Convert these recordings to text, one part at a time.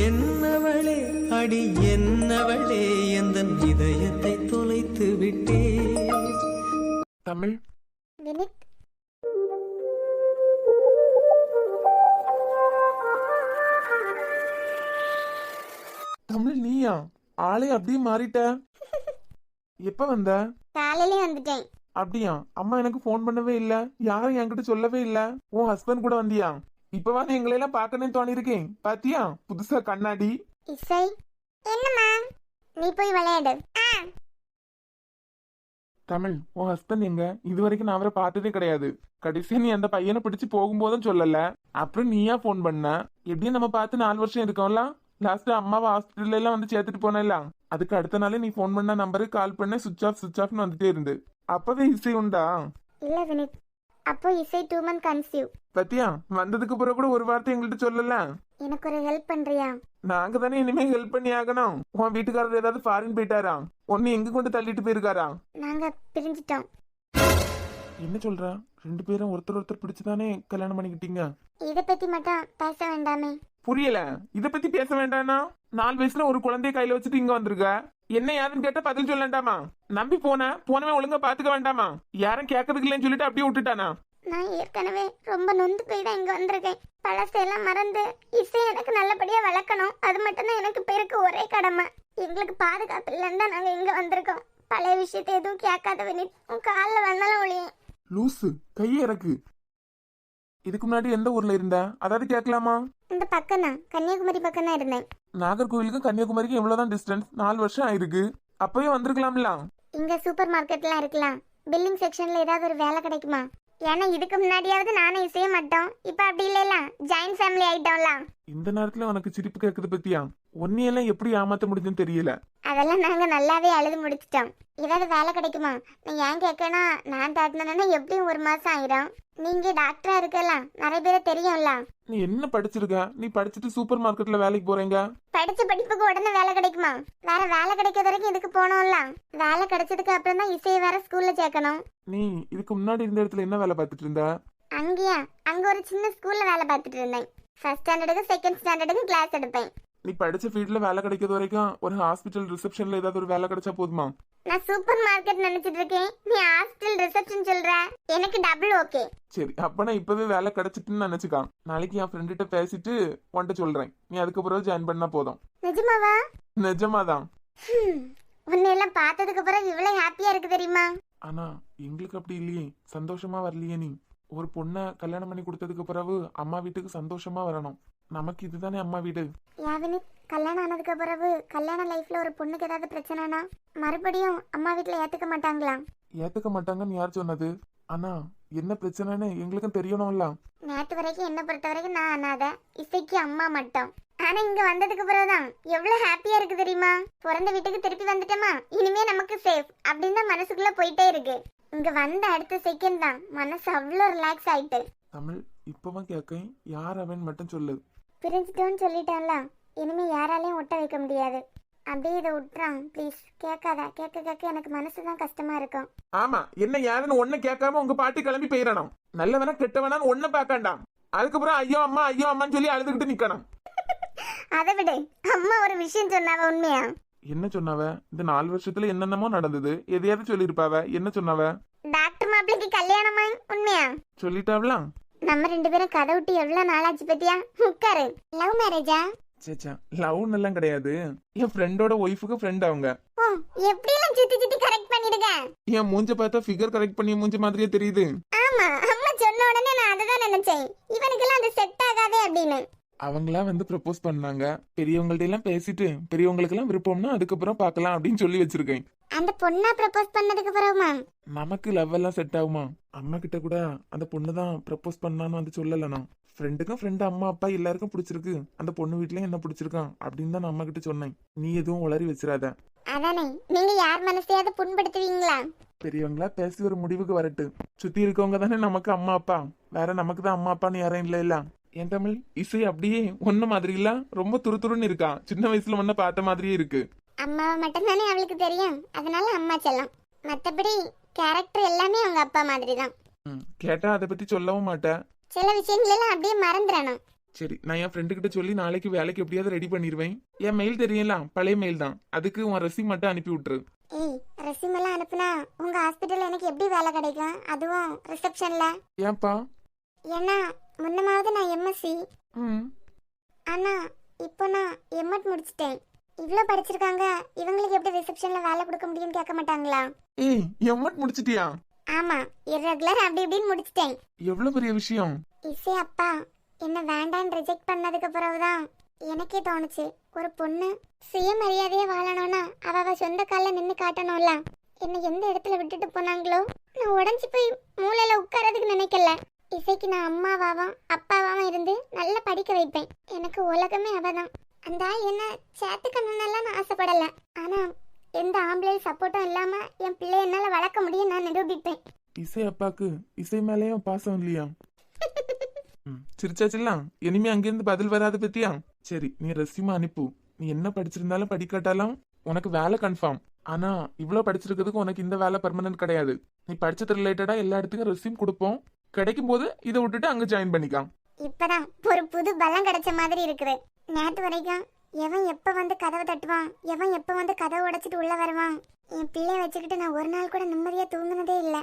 என்னவளே அடி என்னவளே எந்தன் இதயத்தை தொலைத்து விட்டே. தமிழ் வினித், தமிழ் நீயா? ஆளே அப்படியே மாறிட்ட. எப்ப வந்த? காலையிலே வந்துட்டேன். அப்படியா? அம்மா எனக்கு போன் பண்ணவே இல்ல, யாரும் என்கிட்ட சொல்லவே இல்ல. உன் ஹஸ்பண்ட் கூட வந்தியா? இப்பவா எங்களை எல்லாம் பாக்கணும்னு தோணி இருக்கேன். பாத்தியா புதுசா கண்ணாடி? இசை, என்னம்மா? நீ போய் விளையாடு. தமிழ், உன் ஹஸ்பண்ட் எங்க? இது வரைக்கும் நான் அவரை பார்த்ததே கிடையாது. கடைசியா நீ அந்த பையனை பிடிச்சு போகும்போதும் சொல்லல, அப்புறம் நீயா போன் பண்ண. எப்படியும் நம்ம பார்த்து 4 வருஷம் இருக்கோம்ல. லாஸ்ட் அம்மாவை ஹாஸ்பிட்டல்ல எல்லாம் வந்து சேர்த்துட்டு போனல, அதுக்கு அடுத்த நாளே நீ போன் பண்ண நம்பருக்கு கால் பண்ண சுவிச் ஆஃப்னு வந்துட்டே இருந்து. அப்பவே இசை உண்டா? இல்ல வினித், அப்போ இசை 2 month கன்சீவ். பத்தியா, வந்ததுக்கு பிறகு கூட ஒரு வார்த்தை எங்கள்கிட்ட சொல்லல. எனக்கு ஒரு ஹெல்ப் பண்றியா? நாங்க தானே இனிமே ஹெல்ப் பண்ணி ஆகணும். உன் வீட்டுக்காரர் ஏதாவது ஃபாரின் போயிட்டாரா? உன்னை எங்க கொண்டு தள்ளிட்டு போயிருக்காரா? நாங்க பிரிஞ்சிட்டோம். என்ன சொல்ற? 2 பேரும் ஒருத்தர் பிடிச்சுதானே கல்யாணம் பண்ணிக்கிட்டீங்க? இத பத்தி மட்டும் பேச வேண்டாமே. புரியல. இத பத்தி பேச வேண்டாம்னா 4 வயசுல ஒரு குழந்தைய கையில வச்சுட்டு இங்க வந்திருக்க. என்ன யாருன்னு கேட்டா பதில் சொல்ல வேண்டாமா? நம்பி போனவன் ஒழுங்கா பாத்துக்க வேண்டாமா? யாரும் கேட்கறதுக்கு இல்லைன்னு சொல்லிட்டு அப்படியே விட்டுட்டானா? நான் ஏற்கனவே ரொம்ப நொந்து போய் தான் இங்க வந்திருக்கேன். பழசெல்லாம் மறந்து இசை எனக்கு நல்லபடியா வளர்க்கணும், அது மட்டும் தான் எனக்கு பேருக்கு ஒரே கடமை. எங்களுக்கு பாதுகாப்பு இல்லைன்னு தான் நாங்க இங்க வந்திருக்கோம். பழைய விஷயத்தை எதுவும் கேட்காத வினித், உன் காலில் வந்தாலும் ஒளியேன். லூசு, கையே இறக்கு. இதுக்கு முன்னாடி எந்த ஊர்ல இருந்த? அதாவது கேட்கலாமா? இந்த பக்கம் தான், கன்னியாகுமரி பக்கம் தான் இருந்தேன். நாகர்கோவிலுக்கும் கன்னியாகுமரிக்கும் எவ்வளவுதான் டிஸ்டன்ஸ்? 4 வருஷம் ஆயிருக்கு. அப்பவே வந்திருக்கலாம்ல. இங்க சூப்பர் மார்க்கெட்லாம் இருக்கலாம். பில்லிங் செக்ஷன்ல ஏதாவது ஒரு வேலை கிடைக்குமா? ஏன்னா இதுக்கு முன்னாடியாவது நானும் இசைய மாட்டோம், இப்ப அப்படி இல்லைல, ஜாயின்ட் ஃபேமிலி ஆயிட்டோம்ல. இந்த நேரத்துல உனக்கு சிரிப்பு கேக்குது பத்தியா? ஒன்னையெல்லாம் எப்படி ஏமாத்த முடியுதுன்னு தெரியல. அதெல்லாம் நாங்க நல்லாவே அழுது முடிச்சிட்டோம். ஏதாவது வேலை கிடைக்குமா? நீ ஏன் கேட்கனா, நான் தாட்டினா எப்படியும் 1 மாசம் ஆயிரும். நீங்க டாக்டரா இருக்கலாம், நிறைய பேரை தெரியும்ல. நீ என்ன படிச்சிருக்க? நீ படிச்சுட்டு சூப்பர் மார்க்கெட்ல வேலைக்கு போறீங்க. படிச்ச படிப்புக்கு உடனே வேலை கிடைக்குமா? வேற வேலை கிடைக்கிற வரைக்கும் இதுக்கு போனோம்ல. வேலை கிடைச்சதுக்கு அப்புறம் தான் இசையை வேற ஸ்கூல்ல சேர்க்கணும். நீ இதுக்கு முன்னாடி இருந்த இடத்துல என்ன வேலை பார்த்துட்டு இருந்த? அங்கேயா? அங்க ஒரு சின்ன ஸ்கூல்ல வேலை பார்த்துட்டு இருந்தேன். 1st ஸ்டாண்டர்டுக்கு 2nd ஸ்டாண்டர்டுக்கு கிளாஸ் எடுப்பேன். நீ படிச்ச ஃபீல்ட்ல வேலை கிடைக்கிறது வரைக்கும் ஒரு ஹாஸ்பிட்டல் ரிசப்ஷன்ல ஏதாவது ஒரு வேலை கிடைச்சா போதுமா? நான் சூப்பர் மார்க்கெட் நினைச்சிட்டு இருக்கேன், நீ ஹாஸ்டல் ரிசப்ஷன் சொல்ற. எனக்கு டபுள் ஓகே. சரி, அப்ப நான் இப்பவே வேலை கிடைச்சிட்டுன்னு நினைச்சுக்கான். நாளைக்கு என் ஃப்ரெண்ட்ட பேசிட்டு உன்கிட்ட சொல்றேன். நீ அதுக்கப்புறம் ஜாயின் பண்ணா போதும். நிஜமாவா? நிஜமாதான். உன்னை எல்லாம் பார்த்ததுக்கு அப்புறம் இவ்வளவு ஹாப்பியா இருக்கு தெரியுமா? ஆனா எங்களுக்கு அப்படி இல்லையே, சந்தோஷமா வரலையே. நீ ஒரு பொண்ணை கல்யாணம் பண்ணி கொடுத்ததுக்கு பிறகு அம்மா வீட்டுக்கு சந்தோஷமா வரணும். நமக்கு இதுதானே அம்மா வீடு. யாவினி, கல்யாணம் ஆனதுக்கு பிறகு கல்யாண லைஃப்ல ஒரு பொண்ணுக்கு ஏதாவது பிரச்சனைனா மறுபடியும் அம்மா வீட்டுல ஏத்துக்க மாட்டாங்களா? ஏத்துக்க மாட்டாங்கன்னு யார் சொன்னது? ஆனா என்ன பிரச்சனைன்னு எங்களுக்கும் தெரியணும்ல. நேற்று வரைக்கும் என்ன பொறுத்த வரைக்கும் நான் அனாதை, இசைக்கு அம்மா மட்டும். ஆனா இங்க வந்ததுக்கு பிறகுதான் எவ்வளவு ஹாப்பியா இருக்கு தெரியுமா? பிறந்த வீட்டுக்கு திருப்பி வந்துட்டோமா, இனிமே நமக்கு சேஃப் அப்படின்னு தான் மனசுக்குள்ள போயிட்டே இருக்கு. இங்க வந்த அடுத்த செகண்ட் தான் மனசு அவ்வளவு ரிலாக்ஸ் ஆயிட்டு. தமிழ், இப்பவும் கேட்க, யார் அவன் மட்டும் சொல்லு. பிரிஞ்சிட்டோன்னு சொல்லிட்டான்ல, இனிமே யாராலையும் ஒட்ட வைக்க முடியாது. அப்படியே இதை விட்டுறான் ப்ளீஸ். கேட்காத. கேட்க எனக்கு மனசுதான் கஷ்டமா இருக்கும். ஆமா, என்ன யாருன்னு ஒண்ணு கேட்காம உங்க பாட்டி கிளம்பி போயிடணும். நல்லவனா கெட்டவனான்னு ஒண்ணு பார்க்கண்டாம். அதுக்கப்புறம் ஐயோ அம்மான்னு சொல்லி அழுதுகிட்டு நிக்கணும். அதை விடு, அம்மா ஒரு விஷயம் சொன்னாவ, உண்மையா? என்ன சொன்னாவ? இந்த 4 வருஷத்துல என்னென்னமோ நடந்தது, எதையாவது சொல்லிருப்பாவ. என்ன சொன்னாவ? டாக்டர் மாப்பிளைக்கு கல்யாணமா? உண்மையா? சொல்லிட்டாவலாம். நம்ம 2 பேரும் கதை விட்டு எவ்வளவு நாளாச்சு பத்தியா? உட்காரு. லவ் மேரேஜா? சேச்சா, லவ் எல்லாம் கிடையாது. என் ஃப்ரெண்டோட ஒய்ஃபுக்கு ஃப்ரெண்ட் அவங்க. ஓ, எப்படி எல்லாம் சுத்தி கரெக்ட் பண்ணிடுங்க. என் மூஞ்ச பார்த்தா ஃபிகர் கரெக்ட் பண்ணி மூஞ்ச மாதிரியே தெரியுது. ஆமா, அம்மா சொன்ன உடனே நான் அததான் நினைச்சேன், இவனுக்கெல்லாம் அது செட் ஆகாதே அப்படின்னு. அவங்களா வந்து ப்ரப்போஸ் பண்ணாங்க. பெரியவங்கள்ட்ட எல்லாம் பேசிட்டு பெரியவங்களுக்கு எல்லாம் விருப்பம்னா அதுக்கப்புறம் பார்க்கலாம் அப்படின்னு சொல்லி வச்சிருக்கேன். அந்த பொண்ணா ப்ரப்போஸ் பண்ணதுக்கு அப்புறமா நமக்கு லவ் எல்லாம் செட் ஆகுமா? அம்மா கிட்ட கூட அந்த பொண்ணு தான் ப்ரப்போஸ் பண்ணான்னு வந்து சொல்லல. நான் ஃப்ரெண்டுக்கும் ஃப்ரெண்டு, அம்மா அப்பா எல்லாருக்கும் பிடிச்சிருக்கு, அந்த பொண்ணு வீட்லயும் என்ன பிடிச்சிருக்கான் அப்படின்னு தான் நான் அம்மா கிட்ட சொன்னேன். நீ எதுவும் உளறி வச்சிடாத. அதானே, நீங்க யார் மனசையாவது புண்படுத்துவீங்களா? பெரியவங்களா பேசி ஒரு முடிவுக்கு வரட்டு. சுத்தி இருக்கவங்க தானே நமக்கு அம்மா அப்பா, வேற நமக்கு தான் அம்மா அப்பான்னு யாரும் இல்ல இல்ல. என் தமிழ், இசை அப்படியே ஒன்ன மாதிரி இல்ல, ரொம்ப துருதுருன்னு இருக்கா. சின்ன வயசுல ஒன்ன பார்த்த மாதிரியே இருக்கு. அம்மாவை மட்டும்தானே அவளுக்கு தெரியும், அதனால அம்மா செல்லம். மத்தபடி கேரக்டர் எல்லாமே அவங்க அப்பா மாதிரி தான். கேட்டா அதை பத்தி சொல்லவும் மாட்டேன். சில விஷயங்கள் எல்லாம் அப்படியே மறந்துடணும். சரி, நான் என் ஃப்ரெண்டு கிட்ட சொல்லி நாளைக்கு வேலைக்கு எப்படியாவது ரெடி பண்ணிடுவேன். என் மெயில் தெரியலாம், பழைய மெயில் தான். அதுக்கு உன் ரெசியூம் மட்டும் அனுப்பி விட்டுரு. ஏய் ரெஸ்யூம் எல்லாம் அனுப்புனா உங்க ஹாஸ்பிட்டல்ல எனக்கு எப்படி வேலை கிடைக்கும், அதுவும் ரிசப்ஷன்ல? ஏன்பா? ஏன்னா முன்னமாவது நான் எம்எஸ்சி, ம். ஆனா இப்போ நான் எம்எட் முடிச்சிட்டேன். இவ்ளோ படிச்சிருக்காங்க, இவங்களுக்கு எப்படி ரிசப்ஷன்ல வேலை கொடுக்க முடியும்னு கேட்க மாட்டாங்களா? ஏய், எம்எட் முடிச்சிட்டியா? ஆமா, இர்ரெகுலர் அப்படி இப்படின்னு முடிச்சிட்டேன். எவ்வளவு பெரிய விஷயம். இசை அப்பா என்ன வேண்டான்னு ரிஜெக்ட் பண்ணதுக்கு பிறகுதான் எனக்கே தோணுச்சு, ஒரு பொண்ணு சுயமரியாதையா வாழணும்னா அவ சொந்த கால்ல நின்னு காட்டணும்ல. என்ன எந்த இடத்துல விட்டுட்டு போனாங்களோ, நான் உடஞ்சி போய் மூலையில உட்காரதுக்கு நினைக்கல. இசைக்கு நான் அம்மாவாவும் அப்பாவாவும் இருந்து நல்லா படிக்க வைப்பேன். எனக்கு உலகமே அவதான். அந்த ஆள் என்ன சேர்த்துக்கணும்னெல்லாம் நான் ஆசைப்படல. ஆனா எந்த ஆம்பளை சப்போர்ட்டும் இல்லாம என் பிள்ளை என்னால வளர்க்க முடியும் நான் நிரூபிப்பேன். இசை அப்பாக்கு இசை மேலேயும் பாசம் இல்லையா? சிரிச்சாச்சுலாம். இனிமே அங்கிருந்து பதில் வராது பத்தியா? சரி, நீ ரெஸ்யூம் அனுப்பு. நீ என்ன படிச்சிருந்தாலும் படிக்காட்டாலும் உனக்கு வேலை கன்ஃபார்ம். ஆனா இவ்வளவு படிச்சிருக்கிறதுக்கு உனக்கு இந்த வேலை பெர்மனன்ட் கிடையாது. நீ படிச்சது ரிலேட்டடா எல்லா இடத்துக்கும் ரெஸ்யூம் கொடுப்போம். கிடைக்கும் போது இதை விட்டுட்டு அங்க ஜாயின் பண்ணிக்கலாம். இப்பதான் ஒரு புது பலம் கிடைச்ச மாதிரி இருக்குது. நேற்று வரைக்கும் எவன் எப்ப வந்து கதவை தட்டுவான், எவன் எப்ப வந்து கதவை உடைச்சிட்டு உள்ள வருவான், என் பிள்ளைய வச்சுக்கிட்டு நான் ஒரு நாள் கூட நிம்மதியா தூங்குனதே இல்லை.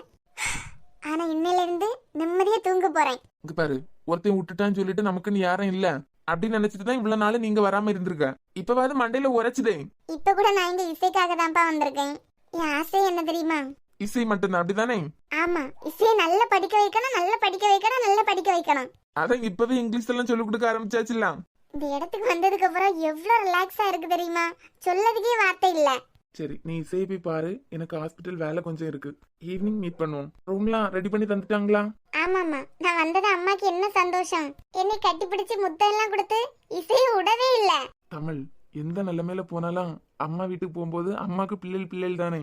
ஆனா இன்னையில இருந்து நிம்மதியா தூங்க போறேன். இங்க பாரு, ஒருத்தையும் விட்டுட்டான்னு சொல்லிட்டு நமக்குன்னு யாரும் இல்ல அப்படின்னு நினைச்சிட்டு தான் இவ்வளவு நாள் நீங்க வராம இருந்திருக்க. இப்பவாது மண்டையில உரைச்சுதே. இப்ப கூட நான் இங்க இசைக்காக தான்ப்பா வந்திருக்கேன். என் ஆசை என்ன தெரியுமா? இசை மட்டும்தான், அப்படிதானே? ஆமா, இசையை நல்லா படிக்க வைக்கணும், நல்லா படிக்க வைக்கணும், நல்லா படிக்க வைக்கணும். அதான் இப்பவே இங்கிலீஷ் எல்லாம் சொல்லிக் கொடுக்க ஆரம்பிச்சாச்சுலாம். இந்த இடத்துக்கு வந்ததுக்கு அப்புறம் எவ்வளவு ரிலாக்ஸா இருக்கு தெரியுமா? சொல்லதுக்கே வார்த்தை இல்ல. சரி, நீ இசையை போய் பாரு. எனக்கு ஹாஸ்பிட்டல் வேலை கொஞ்சம் இருக்கு. ஈவினிங் மீட் பண்ணுவோம். ரூம்லாம் ரெடி பண்ணி தந்துட்டாங்களா? ஆமாமா, நான் வந்தது அம்மாக்கு என்ன சந்தோஷம். என்னை கட்டி பிடிச்சு முத்தம் எல்லாம் கொடுத்து இசையை விடவே இல்ல. தமிழ் எந்த நிலைமையில போனாலும் அம்மா வீட்டுக்கு போகும்போது அம்மாக்கு பிள்ளைகள் தானே.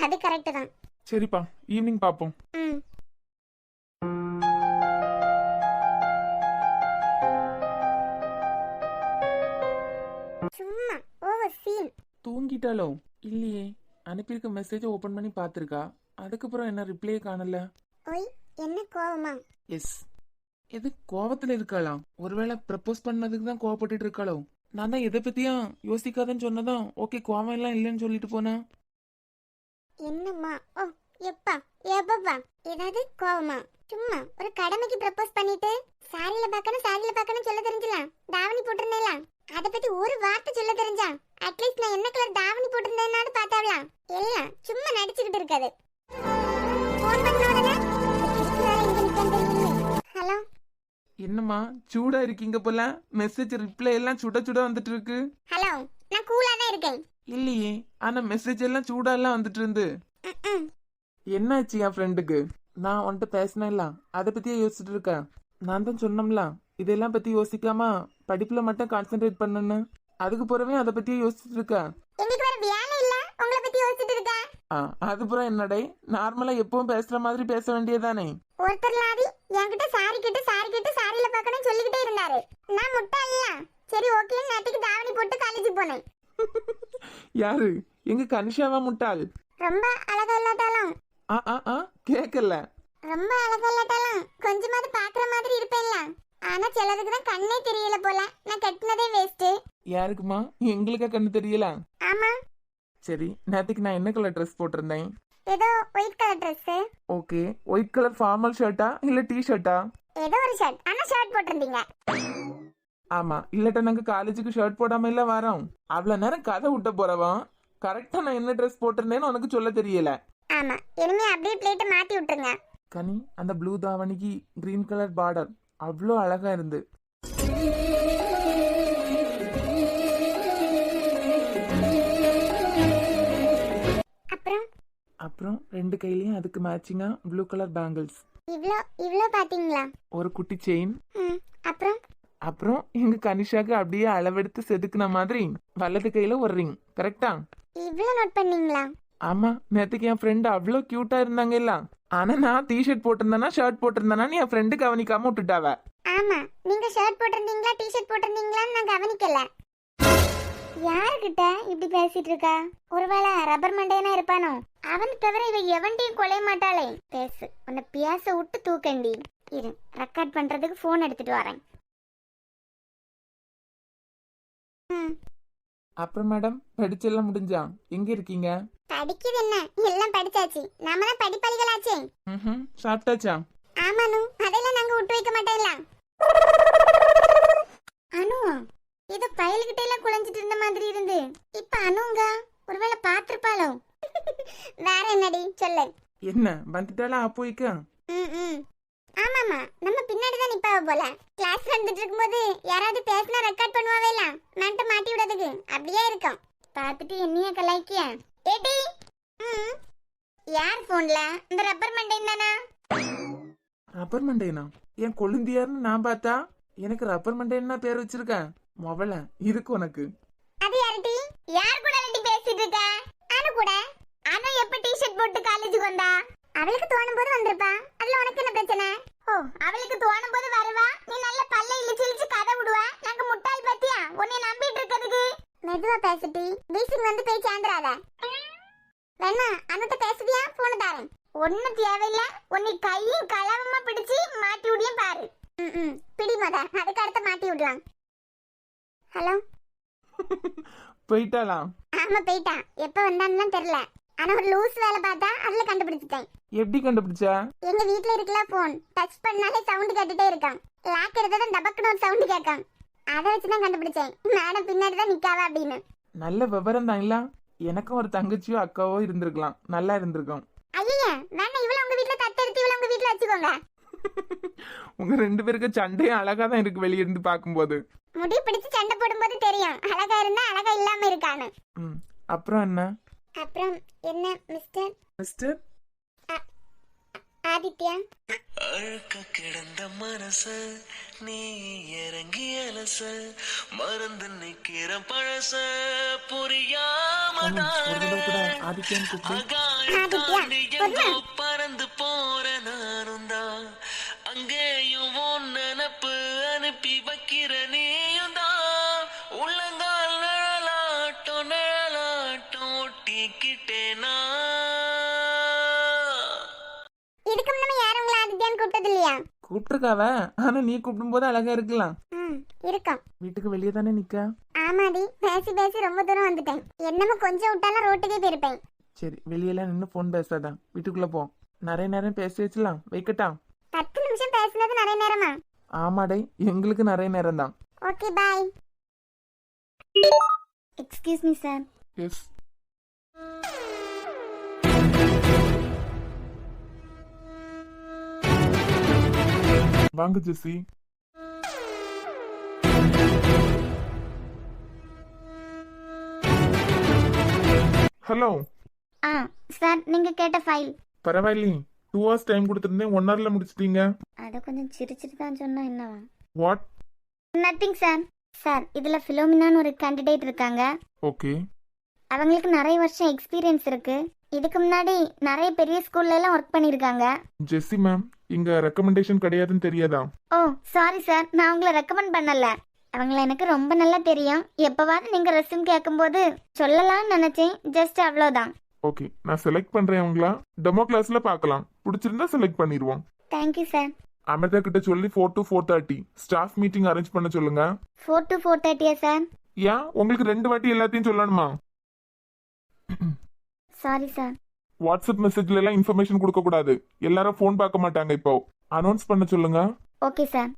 அது கரெக்ட் தான். சரிப்பா, ஈவினிங் பாப்போம். சும்மா ஓவர் சீன். தூங்கிட்டாலோ? இல்லையே, அனுப்பியிருக்க மெசேஜ் ஓபன் பண்ணி பாத்துருக்கா. அதுக்கப்புறம் என்ன ரிப்ளை காணல. ஓய், என்ன கோவமா? எஸ். எது கோவத்துல இருக்காளா? ஒருவேளை ப்ரப்போஸ் பண்ணதுக்கு தான் கோவப்பட்டுட்டு இருக்காளோ? நான் தான் எதை பத்தியும் யோசிக்காதன்னு சொன்னதான் ஓகே, கோவம் எல்லாம் இல்லைன்னு சொல்லிட்டு போனா. என்னம்மா? ஓ எப்பா எப்பப்பா ஏதாவது கோவமா? சும்மா ஒரு கடமைக்கு ப்ரப்போஸ் பண்ணிட்டு சாரியில பார்க்கணும் சொல்ல தெரிஞ்சலாம். தாவணி போட்டிருந்தேலாம், அத பத்தி ஒரு வார்த்தை சொல்ல தெரிஞ்சா அட்லீஸ்ட் நான் என்ன கலர் தாவணி போட்டிருந்தேன்னாலும் பார்த்தாவலாம். எல்லாம் சும்மா நடிச்சுக்கிட்டு இருக்காது. ஃபோன் பண்ண உடனே ஹலோ. என்னம்மா சூடா இருக்கீங்க போல? மெசேஜ் ரிப்ளை எல்லாம் சுட சுட வந்துட்டு இருக்கு. ஹலோ, நான் கூலா தான் இருக்கேன். இல்லையே, ஆனா மெசேஜ் எல்லாம் சூடா எல்லாம் வந்துட்டு இருந்து. என்னாச்சு என் ஃப்ரெண்டுக்கு? நான் உன்கிட்ட பேசினேன்ல, அதை பத்தியே யோசிச்சுட்டு இருக்க. நான் தான் சொன்னோம்ல, இதெல்லாம் பத்தி யோசிக்காம படிப்புல மட்டும் கான்சென்ட்ரேட் பண்ணு. அதுக்கு பிறவே அதை பத்தியே யோசிச்சுட்டு இருக்க. இன்னைக்கு வேற வேலை இல்ல, உங்களை பத்தி யோசிச்சுட்டு இருக்க. அதுப்புறம் என்னடே, நார்மலா எப்பவும் பேசுற மாதிரி பேச வேண்டியதானே. ஒருத்தர் லாதி என்கிட்ட சாரி கேட்டு சாரியில பார்க்கணும் சொல்லிக்கிட்டே இருந்தாரு. நான் முட்டை இல்ல. சரி ஓகே, நேத்துக்கு தாவணி போட்டு காலேஜ் போனேன். யாரு? எங்க கனிஷாவா முட்டாள்? ரொம்ப அழகா இல்லாட்டாலும் கேக்கல. ரொம்ப அழகா இல்லாட்டாலும் கொஞ்சமாவது பாக்குற மாதிரி இருப்பேன்ல. ஆனா சிலருக்கு தான் கண்ணே தெரியல போல. நான் கட்டினதே வேஸ்ட். யாருக்குமா? எங்களுக்கா கண்ணு தெரியல? ஆமா. சரி, நேத்துக்கு நான் என்ன கலர் ட்ரெஸ் போட்டிருந்தேன்? ஏதோ white colour dress. Okay, white colour formal ஷர்ட்டா இல்ல டி ஷர்ட்டா? ஏதோ ஒரு ஷர்ட். ஆனா ஷர்ட் போட்டிருந்தீங்க. ஆமா, இல்லட்ட நாங்க காலேஜுக்கு ஷர்ட் போடாம இல்ல வரோம். அவ்வளவு நேரம் கதை விட்ட போறவா கரெக்டா நான் என்ன ட்ரெஸ் போட்டிருந்தேன்னு உனக்கு சொல்ல தெரியல. ஆமா, இனிமே அப்படியே பிளேட் மாத்தி விட்டுருங்க. கனி, அந்த ப்ளூ தாவணிக்கு கிரீன் கலர் பார்டர் அவ்வளோ அழகா இருந்து. அப்புறம் ரெண்டு கையிலயும் அதுக்கு மேட்சிங்கா ப்ளூ கலர் பேங்கிள்ஸ். இவ்ளோ பாத்தீங்களா? ஒரு குட்டி செயின். அப்புறம் எங்க கனிஷாக்கு அப்படியே அளவெடுத்து செதுக்குன மாதிரி வலது கையில ஒரு ரிங். கரெக்டா? இவ்ளோ நோட் பண்ணீங்களா? ஆமா, நேத்துக்கு என் ஃப்ரெண்ட் அவ்வளோ கியூட்டா இருந்தாங்க இல்ல. ஆனா நான் டி ஷர்ட் போட்டிருந்தேனா ஷர்ட் போட்டிருந்தேனா என் ஃப்ரெண்டு கவனிக்காம விட்டுட்டாவ. ஆமா, நீங்க ஷர்ட் போட்டிருந்தீங்களா டி ஷர்ட் போட்டிருந்தீங்களான்னு நான் கவனிக்கல. யாருக்கிட்ட இப்படி பேசிட்டு இருக்கா? ஒருவேளை ரப்பர் மண்டையனா இருப்பானோ? அவன் தவிர இவ எவன்டையும் கொலைய மாட்டாளே. பேசு, உன்னை பேச விட்டு தூக்கண்டி. இரு, ரெக்கார்ட் பண்றதுக்கு போன் எடுத்துட்டு வரேன். அப்புறம் மேடம் படிச்செல்லாம் முடிஞ்சா எங்க இருக்கீங்க? படிக்குது என்ன, எல்லாம் படிச்சாச்சு. நாம தான் படிப்பாளிகளாச்சே. சாப்பிட்டாச்சா? ஆமானு, அதெல்லாம் நாங்க விட்டு வைக்க மாட்டோம்ல. அனு, ஏதோ பயல்கிட்ட எல்லாம் குழஞ்சிட்டு இருந்த மாதிரி இருந்து இப்ப அனுங்க ஒருவேளை பாத்திருப்பாளோ? வேற என்னடி சொல்லு. என்ன வந்துட்டாலா அப்போய்க்க? ஆமாமா, நம்ம பின்னாடி தான் நிப்பாவ போல. கிளாஸ் நடந்துட்டு இருக்கும்போது யாராவது பேசினா ரெக்கார்ட் பண்ணுவாவேல, மேம்ட்ட மாட்டி விடுறதுக்கு அப்படியே இருக்கும். பார்த்துட்டு என்னைய கலாய்க்கிய? ஏடி, யார் போன்ல? இந்த ரப்பர் மண்டைன் தானா? ரப்பர் மண்டைனா? என் கொழுந்தியார்னு நான் பார்த்தா எனக்கு ரப்பர் மண்டைன்னா பேர் வச்சிருக்க. மொபைல இருக்கு உனக்கு. அது யாருடி? யார் கூட ரெடி பேசிட்டு இருக்க? அனு கூட. அனு எப்ப டி-ஷர்ட் போட்டு காலேஜுக்கு வந்தா? அவளுக்கு தோணும் போது வந்திருப்பா. அதுல உனக்கு என்ன பிரச்சனை? ஓ, அவளுக்கு தோணும் போது வருவா, நீ நல்ல பல்ல இழுச்சு இழுச்சு கதை விடுவா. நாங்க முட்டாள் பத்தியா உன்னை நம்பிட்டு இருக்கிறதுக்கு. மெதுவா பேசிட்டி, வீசிங் வந்து போய் சேர்ந்துராத. வேணா அனுட்ட பேசுதியா? போன தாரேன். ஒன்னும் தேவையில்ல, உன்னை கையும் களவமா பிடிச்சு மாட்டி விடியும் பாரு. பிடி மத, அதுக்கு அடுத்த மாட்டி விடலாம். ஹலோ. போயிட்டாளா? ஆமா போயிட்டா. எப்ப வந்தான்னு தெரியல. ஆனா ஒரு லூஸ் வேலை பார்த்தா அதுல கண்டுபிடிச்சிட்டேன். எப்படி கண்டுபிடிச்சா? எங்க வீட்ல இருக்கல போன், டச் பண்ணாலே சவுண்ட் கேட்டுட்டே இருக்கான். லாக் எடுத்தா டபக்குன்னு ஒரு சவுண்ட் கேட்கான். அதை வச்சுதான் கண்டுபிடிச்சேன். மேடம் பின்னாடி தான் நிக்காவா அப்படின்னு. நல்ல விவரம் தான் இல்ல. எனக்கும் ஒரு தங்கச்சியோ அக்காவோ இருந்திருக்கலாம், நல்லா இருந்திருக்கும். ஐயா வேணா, இவள உங்க வீட்ல தத்தெடுத்து இவள உங்க வீட்ல வச்சுக்கோங்க. உங்க 2 பேருக்கு சண்டையும் அழகா தான் இருக்கு வெளிய இருந்து பாக்கும்போது. முடி பிடிச்சு சண்டை போடும்போது தெரியும் அழகா இருந்தா அழகா இல்லாம இருக்கான்னு. அப்புறம் என்ன? அப்புறம் என்ன மிஸ்டர்? மிஸ்டர் ஆதித்யா. அழுக்க கிடந்த மனச நீ இறங்கி அலச மறந்து நிக்கிற பழச பறந்து போற நானும் தான் அங்கேயும் நினப்பு அனுப்பி வைக்கிற நீயும் தான் உள்ளங்கால் நிழலாட்டம் நிழலாட்டம் ஒட்டிக்கிட்டேனா. இதுக்கு முன்னாடி யாரும் உங்களை ஆதித்யான்னு கூப்பிட்டது இல்லையா? கூப்பிட்டுருக்காவ, ஆனா நீ கூப்பிடும் போது அழகா இருக்கலாம். இருக்கும். வீட்டுக்கு வெளியே தானே நிக்க. ஆமாடி, பேசி பேசி ரொம்ப தூரம் வந்துட்டேன். என்னமோ கொஞ்சம் விட்டாலும் ரோட்டுக்கே போயிருப்பேன். சரி, வெளியெல்லாம் நின்று போன் பேசாதான், வீட்டுக்குள்ள போ. நிறைய நேரம் பேசி வச்சலாம், வைக்கட்டா? 10 நிமிஷம் பேசினது நிறைய நேரமா? ஆமாடே, எங்களுக்கு நிறைய நேரம் தான். Okay bye. Excuse me sir. Yes. வாங்க ஜெசி. ஹலோ. சார், நீங்க கேட்ட ஃபைல். பரவாயில்லையே, 2 hours டைம் கொடுத்துருந்தேன், 1 hourல முடிச்சிட்டீங்க. அத கொஞ்சம் சிரிச்சிட்டு தான் சொன்னா என்னவா? வாட்? Nothing sir. சார், இதுல ஃபிலோமினான்னு ஒரு கேண்டிடேட் இருக்காங்க. ஓகே. அவங்களுக்கு நிறைய வருஷம் எக்ஸ்பீரியன்ஸ் இருக்கு. இதுக்கு முன்னாடி நிறைய பெரிய ஸ்கூல்ல எல்லாம் ஒர்க் பண்ணிருக்காங்க. ஜெசி மேம், இங்க ரெக்கமெண்டேஷன் கிடையாதுன்னு தெரியாதா? ஓ சாரி சார், நான் உங்களை ரெக்கமெண்ட் பண்ணல. அவங்கள எனக்கு ரொம்ப நல்லா தெரியும். எப்பவாவது நீங்க ரெஸ்யூம் கேட்கும்போது சொல்லலாம்னு நினைச்சேன். ஜஸ்ட் அவ்வளவுதான். ஓகே, நான் செலக்ட் பண்றேன். உங்களா டெமோ கிளாஸ்ல பார்க்கலாம். பிடிச்சிருந்தா செலக்ட் பண்ணிடுவோம். Thank you sir. அமிர்தா கிட்ட சொல்லி 4 to 4:30 ஸ்டாஃப் மீட்டிங் அரேஞ்ச் பண்ண சொல்லுங்க. 4 to 4:30 சார்? ஏன், உங்களுக்கு 2 வாட்டி எல்லாத்தையும் சொல்லணுமா? Sorry sir. வாட்ஸ்அப் மெசேஜ்ல எல்லாம் இன்ஃபர்மேஷன் கொடுக்க கூடாது. எல்லாரும் ஃபோன் பார்க்க மாட்டாங்க. இப்போ அனௌன்ஸ் பண்ண சொல்லுங்க. Okay sir.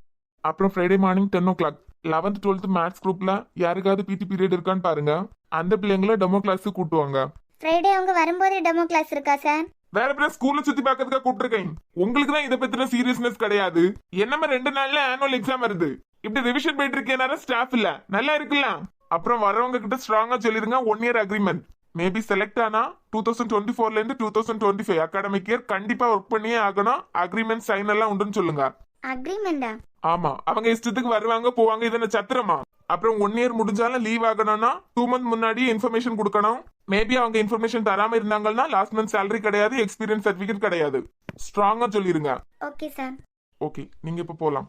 அப்புறம் Friday morning 10 o'clock 11th 12th maths குரூப்ல யாருக்காவது பிடி பீரியட் இருக்கான்னு பாருங்க. அந்த பிள்ளைங்களை டெமோ கிளாஸுக்கு கூட்டுவாங்க. ஃப்ரைடே அவங்க வரும்போது டெமோ கிளாஸ் இருக்கா சார்? வேற பேர் ஸ்கூல்ல சுத்தி பார்க்கறதுக்காக கூப்பிட்டுருக்கேன். உங்களுக்கு தான் இதை பத்தின சீரியஸ்னஸ் கிடையாது. என்னமா 2 நாள்ல ஆனுவல் எக்ஸாம் வருது. இப்படி ரிவிஷன் போயிட்டு இருக்கேன். ஸ்டாஃப் இல்ல, நல்லா இருக்கலாம். அப்புறம் வரவங்க கிட்ட ஸ்ட்ராங்கா சொல்லிருங்க 1 year அக்ரிமெண்ட். மேபி செலக்ட் ஆனா 2024ல இருந்து 2025 அகாடமிக் இயர் கண்டிப்பா ஒர்க் பண்ணியே ஆகணும். அக்ரிமெண்ட் சைன் எல்லாம் உண்டுன்னு சொல்லுங்க. அக்ரிமெண்டா? ஆமா, அவங்க இஷ்டத்துக்கு வருவாங்க போவாங்க. இதன சத்திரமா. அப்புறம் 1 year முடிஞ்சாலும் லீவ் ஆகணும்னா 2 month முன்னாடியே இன்ஃபர்மேஷன் கொடுக்கணும். மேபி அவங்க இன்ஃபர்மேஷன் தராம இருந்தாங்கன்னா லாஸ்ட் மந்த் சேலரி கிடையாது, எக்ஸ்பீரியன்ஸ் சர்டிபிகேட் கிடையாது. ஸ்ட்ராங்கா சொல்லிருங்க. Okay sir. ஓகே, நீங்க இப்ப போலாம்.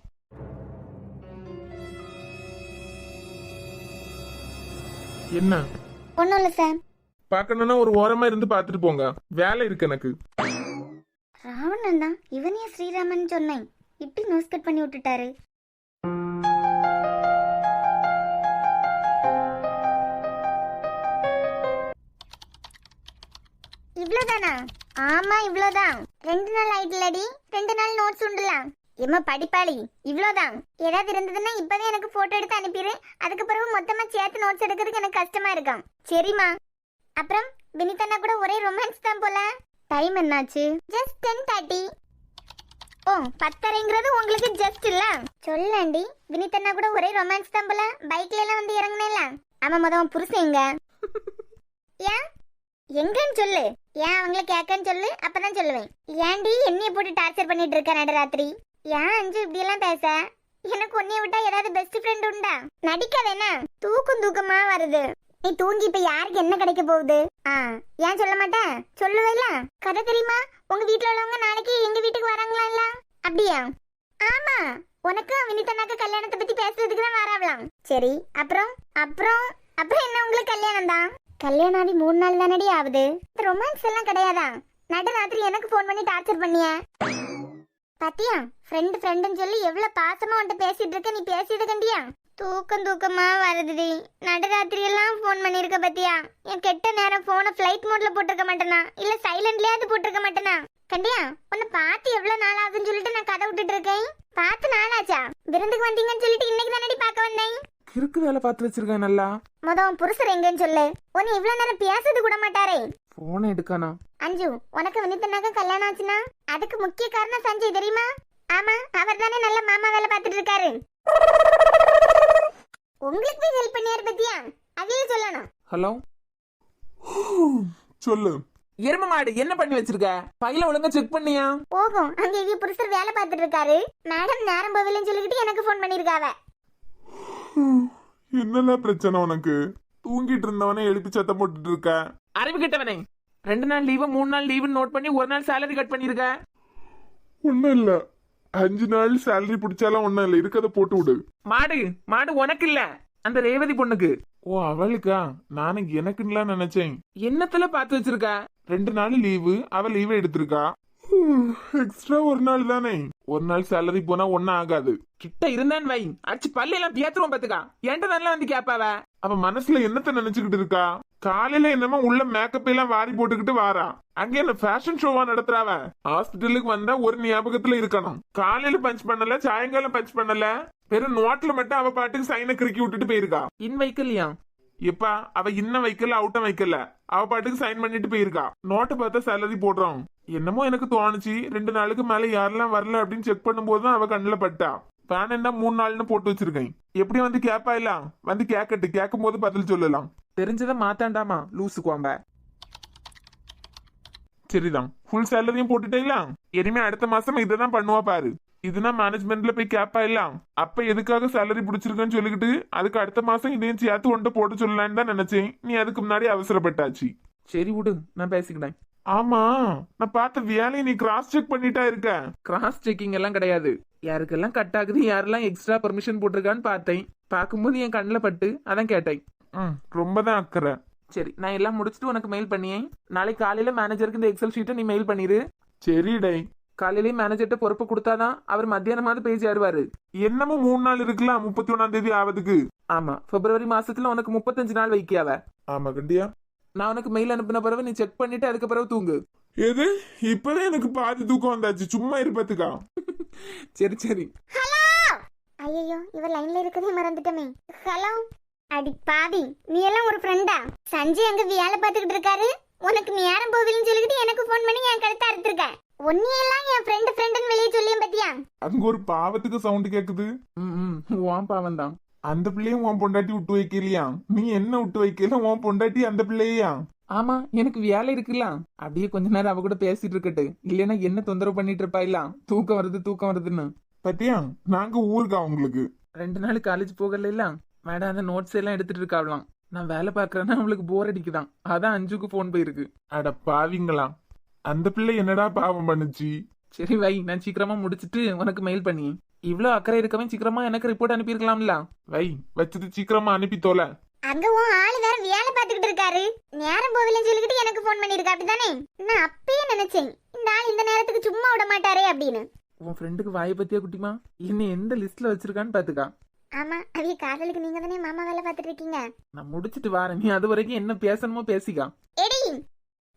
என்ன? ஒண்ணும் இல்ல சார். பாக்கணும்னா ஒரு ஓரமா இருந்து பாத்துட்டு போங்க. வேலை இருக்கு எனக்கு. ராவணன் தான் இவனையே ஸ்ரீராமன் சொன்னேன். இப்படி நோஸ் கட் பண்ணி விட்டுட்டாரு. இவ்வளவுதானா? ஆமா இவ்வளவுதான். 2 நாள் ஆயிட்டுலடி, 2 நாள் நோட்ஸ் உண்டுலாம். ஏமா படிப்பாளி, இவ்வளவுதான். ஏதாவது இருந்ததுன்னா இப்பவே எனக்கு போட்டோ எடுத்து அனுப்பிடு. அதுக்கு பிறகு மொத்தமா சேர்த்து நோட்ஸ் எடுக்கிறதுக்கு எனக்கு கஷ்டமா இருக்கும். சரிம்மா. அப்புறம் வினிதண்ணா கூட ஒரே ரொமான்ஸ் தான் போல. டைம் என்னாச்சு? ஜஸ்ட் 10:30. ஓ 10:30ங்கிறது உங்களுக்கு ஜஸ்ட் இல்ல. சொல்லாண்டி, வினிதண்ணா கூட ஒரே ரொமான்ஸ் தான் போல. பைக்ல எல்லாம் வந்து இறங்குனேல. ஆமா மொதல் புருஷன் எங்க? ஏன் எங்கன்னு சொல்லு. ஏன் அவங்கள கேட்கன்னு சொல்லு, அப்பதான் சொல்லுவேன். ஏன்டி என்னைய போட்டு டார்ச்சர் பண்ணிட்டு இருக்க நடுராத்திரி? ஏன் அஞ்சு இப்படி எல்லாம் பேச? எனக்கு உன்னைய விட்டா ஏதாவது பெஸ்ட் ஃப்ரெண்ட் உண்டா? நடிக்காதேனா? தூக்கமா வருது. நீ தூங்கி இப்ப யாருக்கு என்ன கிடைக்க போகுது? ஏன் சொல்ல மாட்டேன்? சொல்லுவேல. கதை தெரியுமா? உங்க வீட்டுல உள்ளவங்க நாளைக்கு எங்க வீட்டுக்கு வராங்களா இல்ல? அப்படியா? ஆமா, உனக்கு வினிதண்ணாக்கு கல்யாணத்தை பத்தி பேசுறதுக்கு தான் வராவலாம். சரி, அப்புறம் அப்புறம் அப்புறம் என்ன உங்களுக்கு கல்யாணம் தான்? கல்யாணம் ஆகி 3 நாள் தானடி ஆகுது. ரொமான்ஸ் எல்லாம் கிடையாதா? நடுராத்திரி எனக்கு ஃபோன் பண்ணி டார்ச்சர் பண்ணிய பாத்தியா? ஃப்ரெண்டுன்னு சொல்லி எவ்வளவு பாசமா உன்கிட்ட பேசிட்டு இருக்க. நீ பேசியது கண்டியா? தூக்கமா வருதுடி. நடுராத்திரி எல்லாம் ஃபோன் பண்ணிருக்க பாத்தியா? என் கெட்ட நேரம் போனை ஃபிளைட் மோட்ல போட்டிருக்க மாட்டேனா, இல்ல சைலண்ட்லயாவது போட்டிருக்க மாட்டேனா? கண்டியா? உன்னை பார்த்து எவ்வளவு நாள் ஆகுதுன்னு சொல்லிட்டு நான் கதை விட்டுட்டு இருக்கேன். பார்த்து நாளாச்சா? விருந்துக்கு வந்தீங்கன்னு சொல்லிட்டு இன்னைக்கு தானடி பார்க்க வந்தேன். கிறுக்கு வேலை பார்த்து வச்சிருக்கேன் நல்லா. மொதல் புருஷர் எங்கன்னு சொல்லு. உன்னை இவ்வளவு நேரம் பேசது கூட மாட்டாரே. போனை எடுக்கானா? அஞ்சு, உனக்கு வினிதண்ணாக்கு கல்யாணம் ஆச்சுன்னா அதுக்கு முக்கிய காரணம் சஞ்சய் தெரியுமா? ஆமா, அவர் தானே நல்ல மாமா வேலை பார்த்துட்டு இருக்காரு. உங்களுக்கு போய் ஹெல்ப் பண்ணியாரு பத்தியா? அதையே சொல்லணும். ஹலோ சொல்லு. எரும மாடு என்ன பண்ணி வச்சிருக்க? பையில ஒழுங்கா செக் பண்ணியா? போகும், அங்க இவ புருஷர் வேலை பார்த்துட்டு இருக்காரு. மேடம் நேரம் போகலன்னு சொல்லிக்கிட்டு எனக்கு ஃபோன் பண்ணிருக்காவ. என்னெல்லாம் பிரச்சனை உனக்கு? தூங்கிட்டு இருந்தவனே எழுப்பி சத்தம் போட்டுட்டு இருக்க. அறிவு கிட்டவனே, 2 நாள் லீவு 3 நாள் லீவு நோட் பண்ணி 1 நாள் சேலரி கட் பண்ணிருக்க. ஒண்ணும் இல்ல, 5 நாள் சேலரி பிடிச்சாலும் ஒண்ணும் இல்ல, இருக்கத போட்டு விடு. மாடு உனக்கு இல்ல, அந்த ரேவதி பொண்ணுக்கு. ஓ அவளுக்கா? நானும் எனக்குன்னு நினைச்சேன். என்னத்துல பாத்து வச்சிருக்க? 2 நாள் லீவு, அவ லீவு எடுத்திருக்கா. எக்ஸ்ட்ரா 1 நாள் தானே. 1 நாள் சேலரி போனா ஒன்னும் ஆகாது. கிட்ட இருந்தான் வை, அடிச்சு பல்ல எல்லாம் பேத்துருவோம் பாத்துக்கா. ஏன்ட்ட நல்லா வந்து கேப்பாவ. அவ மனசுல என்னத்த நினைச்சுக்கிட்டு இருக்கா? காலையில என்னமோ உள்ள மேக்கப் எல்லாம் வாரி போட்டுக்கிட்டு வாரா. அங்க என்ன ஃபேஷன் ஷோவா நடத்துறாவ? ஹாஸ்பிட்டலுக்கு வந்தா ஒரு ஞாபகத்துல இருக்கணும். காலையில பஞ்ச் பண்ணல, சாயங்காலம் பஞ்ச் பண்ணல, வெறும் நோட்ல மட்டும் அவ பாட்டுக்கு சைனை கிறுக்கி விட்டுட்டு போயிருக்கா. இன் வைக்கலையா? எப்பா அவ இன்னும் வைக்கல, அவுட்டம் வைக்கல, அவ பாட்டுக்கு சைன் பண்ணிட்டு போயிருக்கா. நோட்டு பார்த்தா சேலரி போடுறோம். என்னமோ எனக்கு தோணுச்சு 2 நாளுக்கு மேல யாரெல்லாம் வரல அப்படின்னு செக் பண்ணும் போதுதான் அவ கண்ணுல பட்டா. வேணா 3 நாள்னு போட்டு வச்சிருக்கேன். எப்படி வந்து கேப்பா இல்ல? வந்து கேக்கட்டு, கேட்கும் போது பதில் சொல்லலாம். தெரிஞ்சதை மாத்தாண்டாமா லூசு கோம்ப. சரிதான், ஃபுல் சேலரியும் போட்டுட்டேங்களா? இனிமே அடுத்த மாசம் இதான் பண்ணுவா பாரு. இதுனா மேனேஜ்மெண்ட்ல போய் கேப்பா இல்ல? அப்ப எதுக்காக சேலரி பிடிச்சிருக்கன்னு சொல்லிக்கிட்டு அதுக்கு அடுத்த மாசம் இதையும் சேர்த்து ஒன்றை போட்டு சொல்லலான்னு தான் நினைச்சேன். நீ அதுக்கு முன்னாடி அவசரப்பட்டாச்சு. சரி விடு, நான் பேசிக்கிட்டேன். ஆமா, நான் பார்த்த வேலையை நீ கிராஸ் செக் பண்ணிட்டா இருக்க. கிராஸ் செக்கிங் எல்லாம் கிடையாது. யாருக்கெல்லாம் கட் ஆகுது, யாரெல்லாம் எக்ஸ்ட்ரா பெர்மிஷன் போட்டிருக்கான்னு பார்த்தேன். பார்க்கும்போது என் கண்ணில் பட்டு அதான் கேட்டேன். ரொம்ப தான் அக்கறை. சரி, நான் எல்லாம் முடிச்சுட்டு உனக்கு மெயில் பண்ணியேன். நாளைக்கு காலையில மேனேஜருக்கு இந்த எக்ஸல் ஷீட்டை நீ மெயில் பண்ணிரு. சரிடே. காலையிலேயே மேனேஜர்கிட்ட பொறுப்பு கொடுத்தாதான் அவர் மத்தியானமாவது பேசி ஆடுவாரு. என்னமோ 3 நாள் இருக்கலாம், 31ஆம் தேதி ஆவதுக்கு. ஆமா, பிப்ரவரி மாசத்துல உனக்கு 35 நாள் வைக்காவ. ஆமா கண்டியா. நான் உனக்கு மெயில் அனுப்பின பிறகு நீ செக் பண்ணிட்டு அதுக்கு பிறகு தூங்கு. எது? இப்பதான் எனக்கு பாதி தூக்கம் வந்தாச்சு, சும்மா இருப்பதுக்கா. சரி சரி. ஹலோ. ஐயோ, இவர் லைன்ல இருக்கதே மறந்துட்டமே. ஹலோ. அடி பாவி, நீ எல்லாம் ஒரு ஃப்ரெண்டா? சஞ்சய் அங்க வேலை பார்த்துக்கிட்டு இருக்காரு. உனக்கு நேரம் போகலன்னு சொல்லிட்டு எனக்கு ஃபோன் பண்ணி என் கழுத்தை அறுத்திருக்க. ஒன்னியெல்லாம் என் ஃப்ரெண்டுன்னு வெளியே சொல்லியும் பத்தியா? அங்க ஒரு பாவத்துக்கு சவுண்ட் கேக்குது. உன் பாவம் தான். அந்த பிள்ளையும் உன் பொண்டாட்டி விட்டு வைக்கலையா? நீ என்ன விட்டு வைக்கல, உன் பொண்டாட்டி அந்த பிள்ளையா? ஆமா, எனக்கு வேலை இருக்குல்ல. அப்படியே கொஞ்ச நேரம் அவ கூட பேசிட்டு இருக்கட்டு, இல்லைன்னா என்ன தொந்தரவு பண்ணிட்டு இருப்பா இல்ல? தூக்கம் வருதுன்னு பத்தியா? நாங்க ஊருக்கா உங்களுக்கு 2 நாள் காலேஜ் போகல இல்ல? மேடம் அந்த நோட்ஸ் எல்லாம் எடுத்துட்டு இருக்காவலாம். நான் வேலை பாக்குறேன்னா அவளுக்கு போர் அடிக்குதான், அதான் அஞ்சுக்கு போன் போயிருக்கு. அட பாவிங்களா, அந்த பிள்ளை என்னடா பாவம் பண்ணுச்சு. சரி வை, நான் சீக்கிரமா முடிச்சிட்டு உனக்கு மெயில் பண்ணி. இவ்ளோ அக்கறை இருக்கவே சீக்கிரமா எனக்கு ரிப்போர்ட் அனுப்பியிருக்கலாம்ல. வை, வச்சது சீக்கிரமா அனுப்பி தோல. அங்க உன் ஆளு வேற வேலை பார்த்துக்கிட்டு இருக்காரு. நேரம் போகலன்னு சொல்லிக்கிட்டு எனக்கு ஃபோன் பண்ணிருக்கா, அப்படிதானே? நான் அப்பயே நினைச்சேன் இந்த ஆள் இந்த நேரத்துக்கு சும்மா விட மாட்டாரே அப்படின்னு. உன் ஃப்ரெண்டுக்கு வாயை பத்தியா குட்டிமா? என்ன எந்த லிஸ்ட்ல வச்சிருக்கான்னு பாத்துக்கா. ஆமா, அவிய காதலுக்கு நீங்க தானே மாமா வேலை பார்த்துட்டு இருக்கீங்க. நான் முடிச்சிட்டு வரேன், நீ அது வரைக்கும் என்ன பேசணுமோ பேசிக்கா. எடி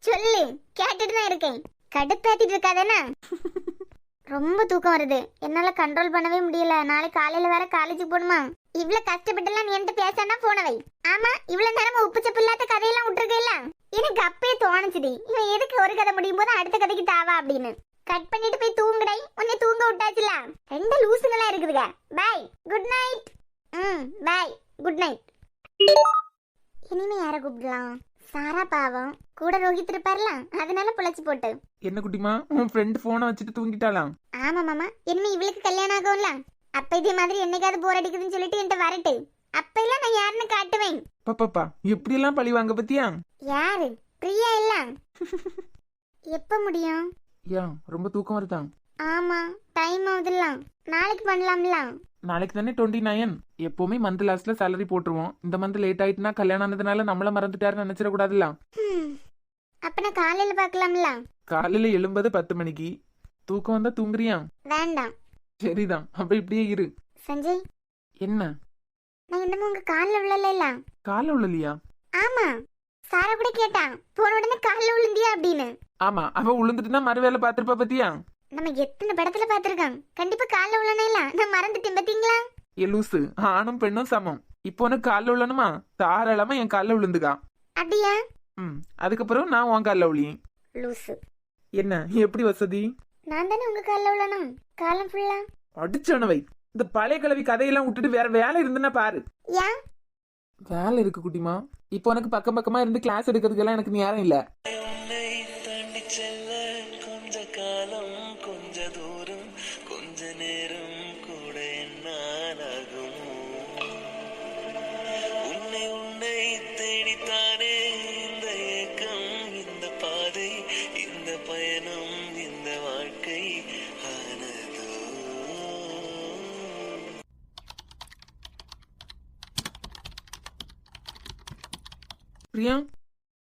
சொல்லு, கேட்டுட்டு தான் இருக்கேன். கடுப்பேத்திட்டு இருக்காதானே? ரொம்ப தூக்கம் வருது, என்னால கண்ட்ரோல் பண்ணவே முடியல. நாளை காலையில வேற காலேஜுக்கு போகணுமா? இவ்வளவு கஷ்டப்பட்டுலாம் நீ என்கிட்ட பேசானா போன வை. ஆமா, இவ்வளவு நேரமா உப்பு சப்பு இல்லாத கதையெல்லாம் விட்டுருக்கல. எனக்கு அப்பயே தோணுச்சுடி, இவன் எதுக்கு ஒரு கதை முடியும் போது அடுத்த கதைக்கு தாவா அப்படின்னு. கட் பண்ணிட்டு போய் தூங்குடை. உன்னை தூங்க விட்டாச்சுல. ரெண்டு லூசுங்களா இருக்குதுங்க. Bye, good night. Bye, good night. இனிமே யார கூப்பிடலாம்? சாரா பாவம், கூட ரோஹித் இருப்பார்ல, அதனால புழைச்சு போட்டு. என்ன குட்டிமா, உன் ஃப்ரெண்ட் போனை வச்சுட்டு தூங்கிட்டாலாம்? ஆமா மாமா, இனிமே இவளுக்கு கல்யாணம் ஆகும்ல, அப்ப இதே மாதிரி என்னைக்காவது போர் அடிக்குதுன்னு சொல்லிட்டு என்கிட்ட வரட்டு. அப்ப எல்லாம் நான் யாருன்னு காட்டுவேன். பாப்பா எப்படி எல்லாம் பழி வாங்க பத்தியா? யாரு? பிரியா இல்ல? எப்ப முடியும்? ஏன் ரொம்ப தூக்கம் வருதான்? ஆமா, டைம் ஆகுதுல்ல, நாளைக்கு பண்ணலாம்ல. நாளைக்கு தானே 29. எப்பவுமே மந்த் லாஸ்ட்ல சேலரி போட்டுருவோம். இந்த மந்த் லேட் ஆயிட்டுனா கல்யாணம் ஆனதுனால நம்மள மறந்துட்டாருன்னு நினைச்சிட கூடாதுல்ல. அப்ப நான் காலையில பாக்கலாம்ல. காலையில எழும்பது 10 மணிக்கு. தூக்கம் வந்தா தூங்குறியா? வேண்டாம். சரிதான், அப்ப இப்படியே இரு. சஞ்சய், என்ன? நான் இன்னமும் உங்க கால்ல விழல. கால உள்ளலியா? ஆமா, சாரா கூட கேட்டான் போன உடனே கால்ல விழுந்தியா அப்படின்னு. ஆமா, அவ உளுந்துட்டு தான் மறு வேலை பாத்திருப்பா பத்தியா? நம்ம எத்தனை படத்துல பாத்திருக்கோம், கண்டிப்பா கால்ல விழனேல. நான் மறந்துட்டேன் பாத்தீங்களா? லூசு, ஆணும் பெண்ணும் சமம். இப்போ உனக்கு காலில் விழணுமா? தாராளமா என் காலில் விழுந்துக்கா. அப்படியா? அதுக்கப்புறம் நான் உன் காலில் விழியேன். லூசு. என்ன எப்படி வசதி? நான் தானே உங்க கால்ல விழணும் காலம் ஃபுல்லா. அடிச்சனவை, இந்த பழைய கிழவி கதையெல்லாம் விட்டுட்டு வேற வேலை இருந்துன்னா பாரு. ஏன்? வேலை இருக்கு குட்டிமா. இப்போ உனக்கு பக்கம் பக்கமா இருந்து கிளாஸ் எடுக்கிறதுக்கெல்லாம் எனக்கு நேரம் இல்ல. உன்னை தாண்டி செல்ல கொஞ்ச காலம், கொஞ்ச தூரம், கொஞ்ச நேரம் கூட என்னால் ஆகுமோ? உன்னை உன்னை தேடித்தானே இந்த ஏக்கம், இந்த பாதை, இந்த பயணம், இந்த வாழ்க்கை ஆனதோ? பிரியா,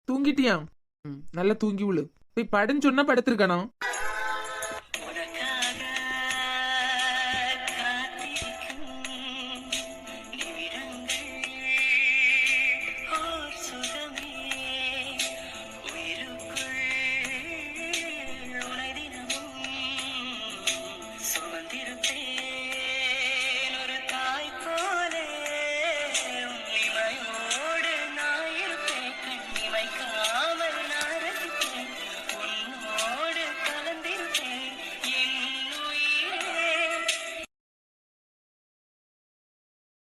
தூங்கிட்டியா? நல்லா தூங்கி விழு. போய் படுன்னு சொன்னா படுத்திருக்கணும்.